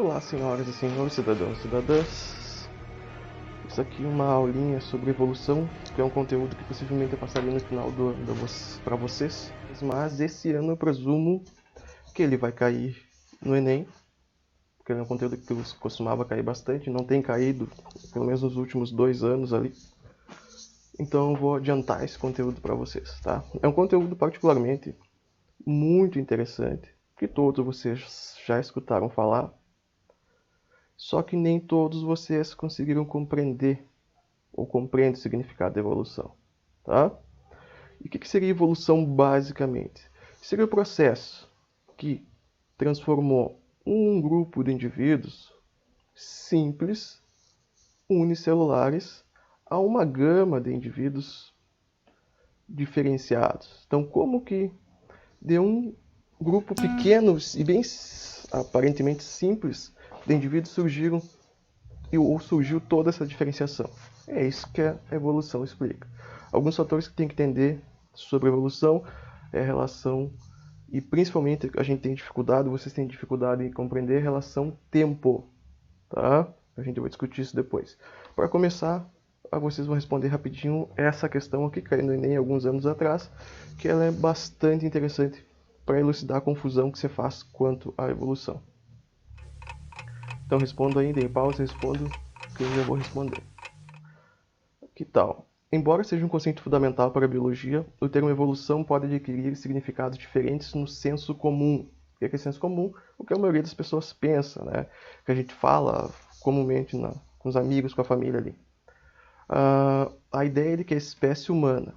Olá, senhoras e senhores, cidadãos e cidadãs. Isso aqui é uma aulinha sobre evolução, que é um conteúdo que possivelmente eu passaria no final do ano para vocês. Mas esse ano eu presumo que ele vai cair no Enem, porque é um conteúdo que costumava cair bastante, não tem caído, pelo menos nos últimos 2 anos ali. Então eu vou adiantar esse conteúdo para vocês, tá? É um conteúdo particularmente muito interessante, que todos vocês já escutaram falar, só que nem todos vocês conseguiram compreender ou compreendem o significado da evolução, tá? E o que seria evolução basicamente? Seria o processo que transformou um grupo de indivíduos simples, unicelulares, a uma gama de indivíduos diferenciados. Então, como que de um grupo pequeno e bem aparentemente simples de indivíduos surgiu toda essa diferenciação? É isso que a evolução explica. Alguns fatores que tem que entender sobre a evolução é a relação, e principalmente a gente tem dificuldade, vocês têm dificuldade em compreender a relação tempo, tá? A gente vai discutir isso depois. Para começar, vocês vão responder rapidinho essa questão aqui, caiu no Enem alguns anos atrás, que ela é bastante interessante para elucidar a confusão que você faz quanto à evolução. Então respondo aí, dei pausa, respondo, que eu já vou responder. Que tal? Embora seja um conceito fundamental para a biologia, o termo evolução pode adquirir significados diferentes no senso comum. O que é senso comum? O que a maioria das pessoas pensa, né? Que a gente fala comumente com os amigos, com a família ali. A ideia de que a espécie humana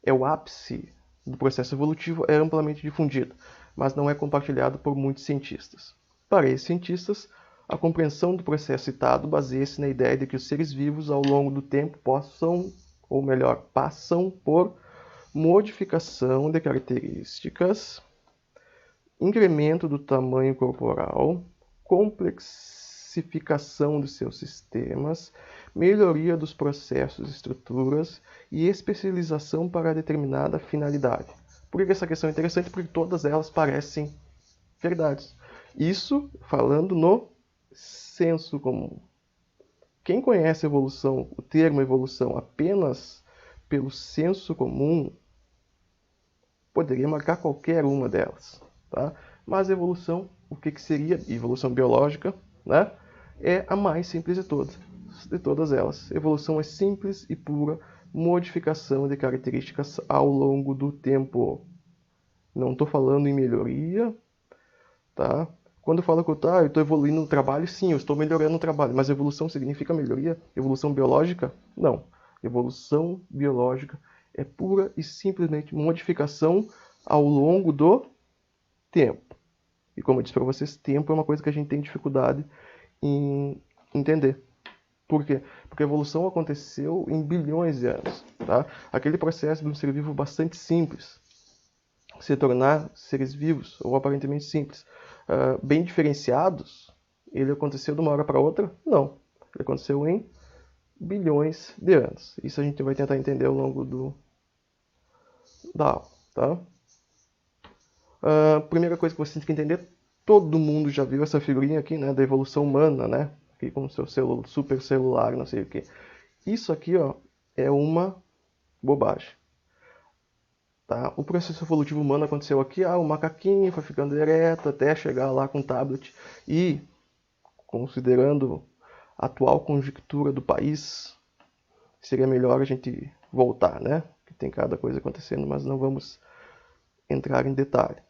é o ápice do processo evolutivo é amplamente difundida, mas não é compartilhado por muitos cientistas. Para esses cientistas, a compreensão do processo citado baseia-se na ideia de que os seres vivos, ao longo do tempo, passam por modificação de características, incremento do tamanho corporal, complexificação dos seus sistemas, melhoria dos processos e estruturas e especialização para determinada finalidade. Por que essa questão é interessante? Porque todas elas parecem verdades. Isso falando no senso comum. Quem conhece evolução, o termo evolução, apenas pelo senso comum, poderia marcar qualquer uma delas, tá? Mas evolução, o que seria evolução biológica, né? É a mais simples de todas elas. Evolução é simples e pura modificação de características ao longo do tempo. Não estou falando em melhoria, tá? Quando eu falo que eu estou evoluindo no trabalho, sim, eu estou melhorando no trabalho, mas evolução significa melhoria? Evolução biológica? Não. Evolução biológica é pura e simplesmente modificação ao longo do tempo. E como eu disse para vocês, tempo é uma coisa que a gente tem dificuldade em entender. Por quê? Porque a evolução aconteceu em bilhões de anos. Tá? Aquele processo de um ser vivo bastante simples se tornar seres vivos, ou aparentemente simples, bem diferenciados, ele aconteceu de uma hora para outra? Não. Ele aconteceu em bilhões de anos. Isso a gente vai tentar entender ao longo da aula. Tá? Primeira coisa que você tem que entender, todo mundo já viu essa figurinha aqui, né, da evolução humana, né? Aqui com o seu super celular, não sei o que. Isso aqui, ó, é uma bobagem. Tá? O processo evolutivo humano aconteceu aqui, o macaquinho foi ficando ereto até chegar lá com o tablet. E, considerando a atual conjuntura do país, seria melhor a gente voltar, né? Que tem cada coisa acontecendo, mas não vamos entrar em detalhe.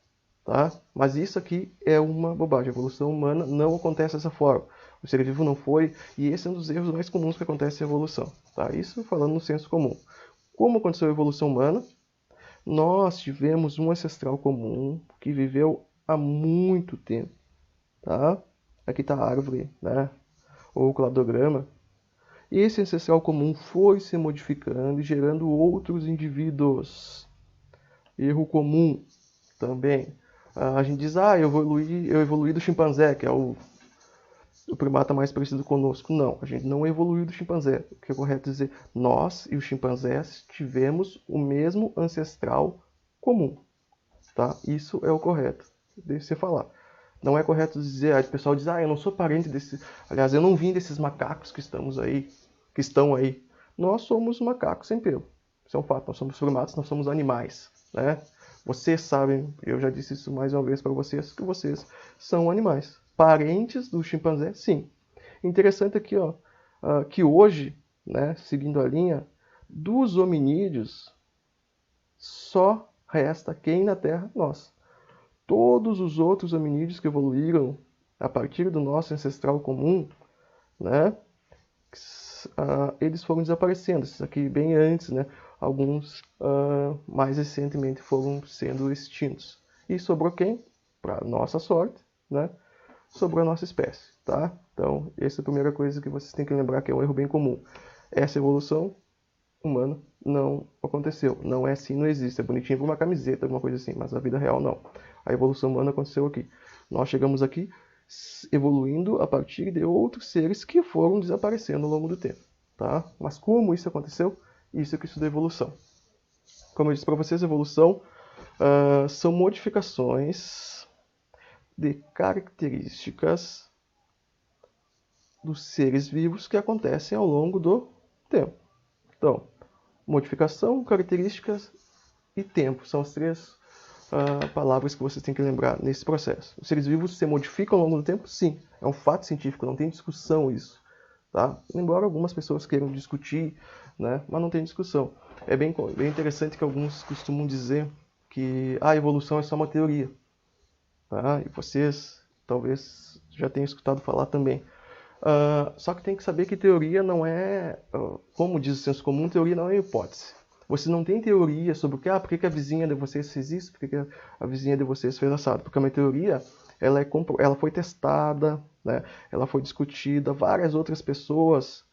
Tá? Mas isso aqui é uma bobagem. A evolução humana não acontece dessa forma. O ser vivo não foi, e esse é um dos erros mais comuns que acontece em evolução. Tá? Isso falando no senso comum. Como aconteceu a evolução humana? Nós tivemos um ancestral comum que viveu há muito tempo. Tá? Aqui está a árvore, né? Ou o cladograma. E esse ancestral comum foi se modificando e gerando outros indivíduos. Erro comum também. A gente diz, eu evoluí do chimpanzé, que é o primata mais parecido conosco. Não, a gente não evoluiu do chimpanzé. O que é correto dizer, nós e os chimpanzés tivemos o mesmo ancestral comum. Tá? Isso é o correto de se falar. Não é correto dizer, o pessoal diz, eu não sou parente desse, aliás, eu não vim desses macacos que estão aí. Nós somos macacos sem pelo. Isso é um fato, nós somos primatas, nós somos animais, né? Vocês sabem, eu já disse isso mais uma vez para vocês, que vocês são animais. Parentes do chimpanzé, sim. Interessante aqui, ó, que hoje, né, seguindo a linha, dos hominídeos, só resta quem na Terra? Nós. Todos os outros hominídeos que evoluíram a partir do nosso ancestral comum, né, eles foram desaparecendo. Esses aqui bem antes, né, alguns mais recentemente foram sendo extintos. E sobrou quem? Para nossa sorte, né, sobrou a nossa espécie, tá? Então, essa é a primeira coisa que vocês têm que lembrar, que é um erro bem comum. Essa evolução humana não aconteceu. Não é assim, não existe. É bonitinho para uma camiseta, alguma coisa assim, mas na vida real não. A evolução humana aconteceu aqui. Nós chegamos aqui evoluindo a partir de outros seres que foram desaparecendo ao longo do tempo, tá? Mas como isso aconteceu? Isso é que estuda evolução. Como eu disse para vocês, evolução são modificações de características dos seres vivos que acontecem ao longo do tempo. Então, modificação, características e tempo são as três palavras que vocês têm que lembrar nesse processo. Os seres vivos se modificam ao longo do tempo? Sim. É um fato científico, não tem discussão isso. Tá? Embora algumas pessoas queiram discutir, né, mas não tem discussão. É bem interessante que alguns costumam dizer que a evolução é só uma teoria. Tá? E vocês talvez já tenham escutado falar também. Só que tem que saber que teoria não é, como diz o senso comum, teoria não é hipótese. Você não tem teoria sobre por que a vizinha de vocês fez isso, por que a vizinha de vocês fez assado. Porque uma teoria, ela foi testada, né? Ela foi discutida, várias outras pessoas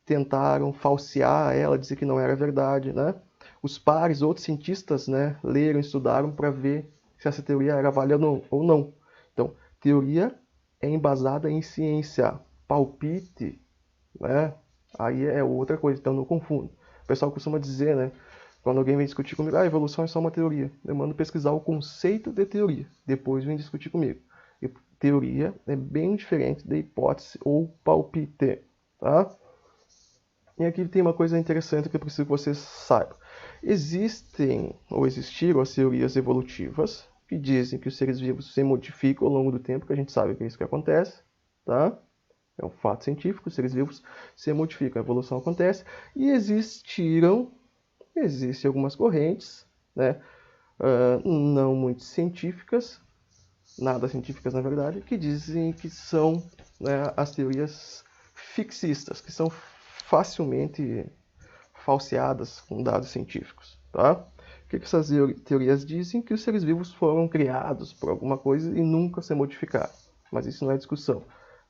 tentaram falsear ela, dizer que não era verdade, né? Os pares, outros cientistas, né, leram, estudaram para ver se essa teoria era válida ou não. Então, teoria é embasada em ciência. Palpite, né? Aí é outra coisa, então não confundo. O pessoal costuma dizer, né? Quando alguém vem discutir comigo, a evolução é só uma teoria. Eu mando pesquisar o conceito de teoria. Depois vem discutir comigo. E teoria é bem diferente de hipótese ou palpite, tá? E aqui tem uma coisa interessante que eu preciso que vocês saibam. Existem ou existiram as teorias evolutivas que dizem que os seres vivos se modificam ao longo do tempo, que a gente sabe que é isso que acontece, tá? É um fato científico, os seres vivos se modificam, a evolução acontece. E existem algumas correntes, né, não muito científicas, nada científicas na verdade, que dizem que são, né, as teorias fixistas, que são facilmente falseadas com dados científicos, tá? O que essas teorias dizem? Que os seres vivos foram criados por alguma coisa e nunca se modificaram. Mas isso não é discussão,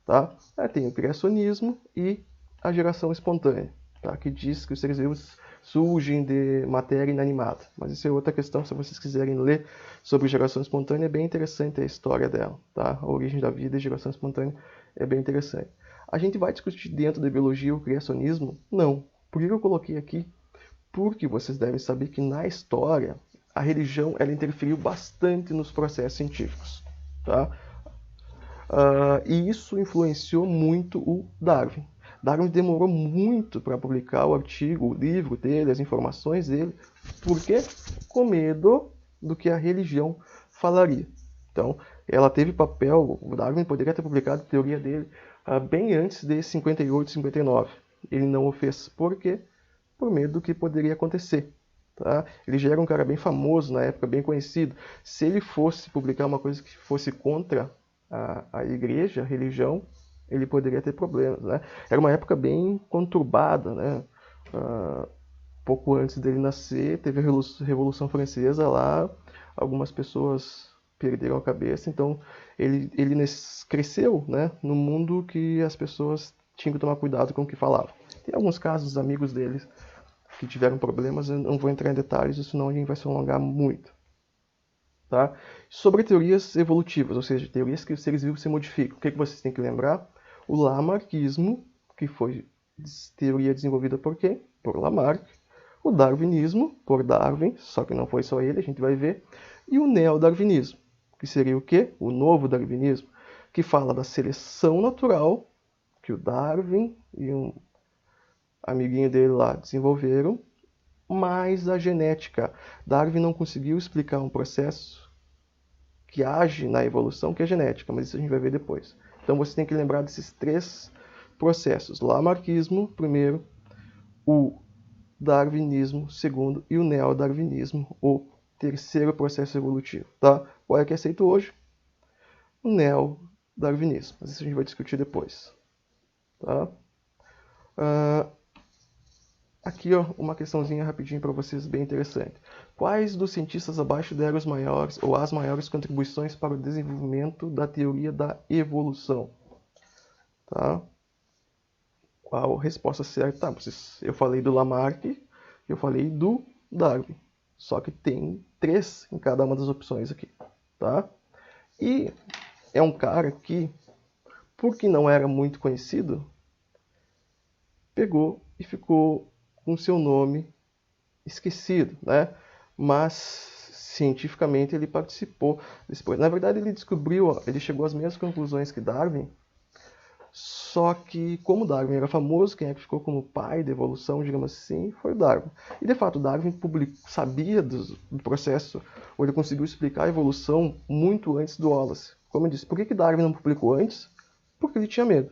tá? Tem o criacionismo e a geração espontânea, tá? Que diz que os seres vivos surgem de matéria inanimada. Mas isso é outra questão, se vocês quiserem ler sobre geração espontânea, é bem interessante a história dela, tá? A origem da vida e geração espontânea é bem interessante. A gente vai discutir dentro da biologia o criacionismo? Não. Por que eu coloquei aqui? Porque vocês devem saber que na história a religião ela interferiu bastante nos processos científicos, tá? E isso influenciou muito o Darwin. Darwin demorou muito para publicar o artigo, o livro dele, as informações dele. Por quê? Com medo do que a religião falaria. Então, ela teve papel, o Darwin poderia ter publicado a teoria dele bem antes de 58, 59. Ele não o fez. Por quê? Por medo do que poderia acontecer. Tá? Ele já era um cara bem famoso na época, bem conhecido. Se ele fosse publicar uma coisa que fosse contra a igreja, a religião, ele poderia ter problemas, né? Era uma época bem conturbada, né? Pouco antes dele nascer, teve a Revolução Francesa lá, algumas pessoas perderam a cabeça, então ele cresceu, né, no mundo que as pessoas tinham que tomar cuidado com o que falavam. Tem alguns casos, amigos deles, que tiveram problemas, eu não vou entrar em detalhes, senão a gente vai se alongar muito. Tá? Sobre teorias evolutivas, ou seja, teorias que os seres vivos se modificam, o que vocês têm que lembrar? O Lamarckismo, que foi teoria desenvolvida por quem? Por Lamarck. O Darwinismo, por Darwin, só que não foi só ele, a gente vai ver. E o neodarwinismo. que seria o quê? O novo darwinismo, que fala da seleção natural, que o Darwin e um amiguinho dele lá desenvolveram, mais a genética. Darwin não conseguiu explicar um processo que age na evolução, que é genética, mas isso a gente vai ver depois. Então você tem que lembrar desses três processos: Lamarckismo, primeiro, o darwinismo, segundo, e o neodarwinismo, o terceiro processo evolutivo. Tá? Qual é que é aceito hoje? O neodarwinismo, mas isso a gente vai discutir depois. Tá? Aqui, ó, uma questãozinha rapidinho para vocês, bem interessante. Quais dos cientistas abaixo deram os maiores ou as maiores contribuições para o desenvolvimento da teoria da evolução? Tá? Qual a resposta certa? Tá, eu falei do Lamarck, eu falei do Darwin. Só que tem 3 em cada uma das opções aqui. Tá? E é um cara que, porque não era muito conhecido, pegou e ficou com seu nome esquecido, né? Mas cientificamente ele participou depois. Na verdade, ele chegou às mesmas conclusões que Darwin, só que como Darwin era famoso, quem é que ficou como pai da evolução, digamos assim, foi Darwin. E de fato, Darwin sabia do processo, ou ele conseguiu explicar a evolução muito antes do Wallace. Como eu disse, por que Darwin não publicou antes? Porque ele tinha medo.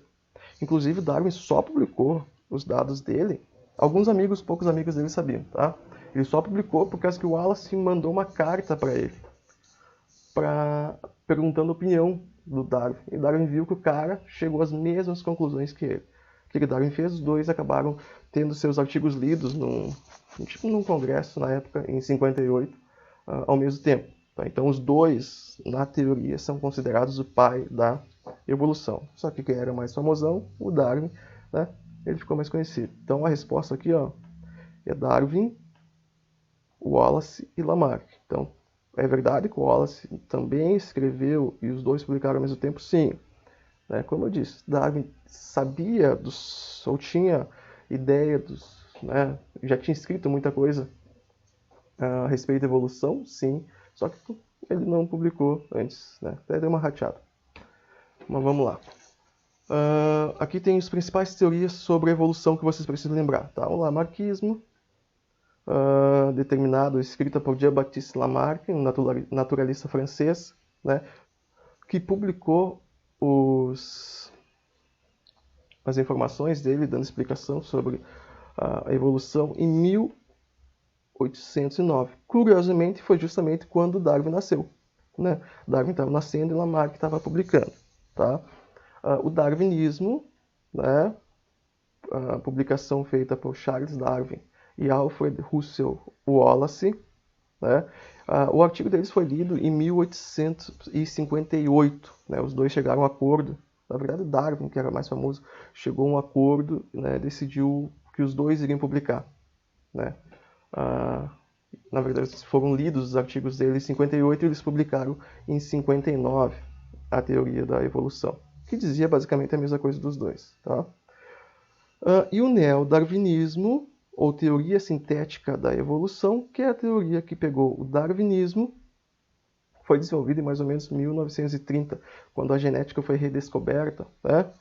Inclusive, Darwin só publicou os dados dele, poucos amigos dele sabiam, tá? Ele só publicou por causa que o Wallace mandou uma carta para ele, perguntando a opinião do Darwin. E Darwin viu que o cara chegou às mesmas conclusões que ele. O que Darwin fez? Os dois acabaram tendo seus artigos lidos num congresso na época, em 58, ao mesmo tempo. Tá? Então os dois, na teoria, são considerados o pai da evolução. Só que quem era mais famosão, o Darwin, né? Ele ficou mais conhecido. Então a resposta aqui, ó, é Darwin, Wallace e Lamarck. Então, é verdade que o Wallace também escreveu e os dois publicaram ao mesmo tempo? Sim. Né? Como eu disse, Darwin sabia ou tinha ideia né? Já tinha escrito muita coisa a respeito da evolução? Sim. Só que ele não publicou antes, né? Até deu uma rateada. Mas vamos lá. Aqui tem as principais teorias sobre a evolução que vocês precisam lembrar. Tá? O Lamarckismo, escrita por Jean-Baptiste Lamarck, um naturalista francês, né, que publicou as informações dele, dando explicação sobre a evolução em 1809. Curiosamente, foi justamente quando Darwin nasceu. Né? Darwin estava nascendo e Lamarck estava publicando. Tá? O darwinismo, né, a publicação feita por Charles Darwin e Alfred Russel Wallace, né, o artigo deles foi lido em 1858. Né, os dois chegaram a um acordo. Na verdade, Darwin, que era mais famoso, chegou a um acordo, né, decidiu que os dois iriam publicar. Né. Na verdade, foram lidos os artigos deles em 58 e eles publicaram em 59 a teoria da evolução, que dizia basicamente a mesma coisa dos dois. Tá? E o neodarwinismo, ou teoria sintética da evolução, que é a teoria que pegou o darwinismo, foi desenvolvida em mais ou menos 1930, quando a genética foi redescoberta, né?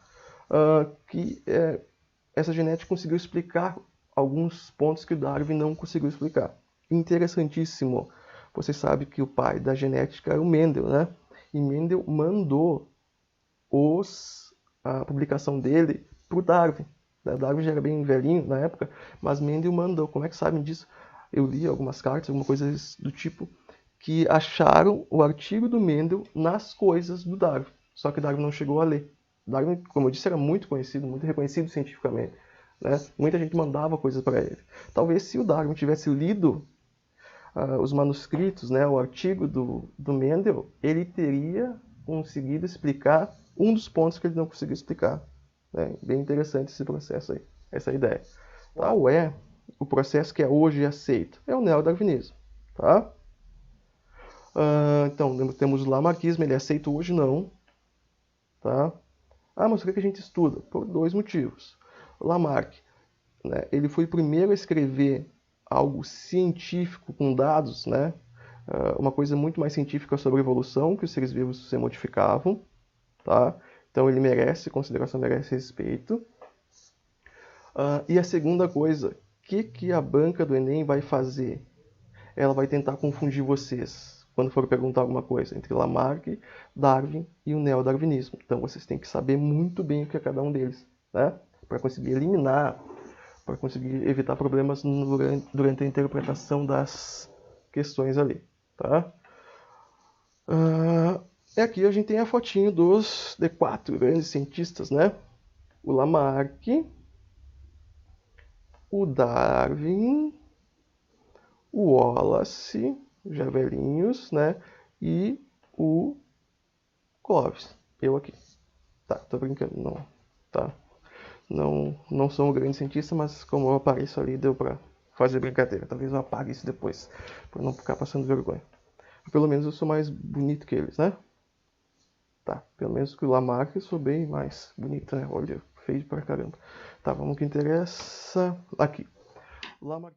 Essa genética conseguiu explicar alguns pontos que o Darwin não conseguiu explicar. Interessantíssimo. Você sabe que o pai da genética é o Mendel, né? E Mendel mandou a publicação dele para o Darwin. Darwin já era bem velhinho na época, mas Mendel mandou. Como é que sabem disso? Eu li algumas cartas, alguma coisa do tipo, que acharam o artigo do Mendel nas coisas do Darwin. Só que Darwin não chegou a ler. Darwin, como eu disse, era muito conhecido, muito reconhecido cientificamente. Né? Muita gente mandava coisas para ele. Talvez se o Darwin tivesse lido os manuscritos, né, o artigo do Mendel, ele teria conseguido explicar um dos pontos que ele não conseguiu explicar. Né? Bem interessante esse processo aí, essa ideia. Qual é o processo que é hoje aceito? É o neodarwinismo. Tá? Então, temos o lamarckismo, ele é aceito hoje não. Tá? Mas por que a gente estuda? Por 2 motivos. O Lamarck, né, ele foi o primeiro a escrever algo científico com dados, né, uma coisa muito mais científica sobre a evolução, que os seres vivos se modificavam, tá? Então ele merece consideração, merece respeito. E a segunda coisa, o que a banca do Enem vai fazer? Ela vai tentar confundir vocês quando for perguntar alguma coisa entre Lamarck, Darwin e o neodarwinismo. Então vocês têm que saber muito bem o que é cada um deles, né? Para conseguir eliminar, para conseguir evitar problemas durante a interpretação das questões ali, tá? Aqui a gente tem a fotinho de 4 grandes cientistas, né? O Lamarck, o Darwin, o Wallace, já velhinhos, né? E o Clóvis. Eu aqui. Tá, tô brincando, não. Tá. Não sou um grande cientista, mas como eu apareço ali, deu pra fazer brincadeira. Talvez eu apague isso depois, pra não ficar passando vergonha. Pelo menos eu sou mais bonito que eles, né? Tá, pelo menos que o Lamarck eu sou bem mais bonito, né? Olha, feio pra caramba. Tá, vamos ao que interessa. Aqui. Lamarck.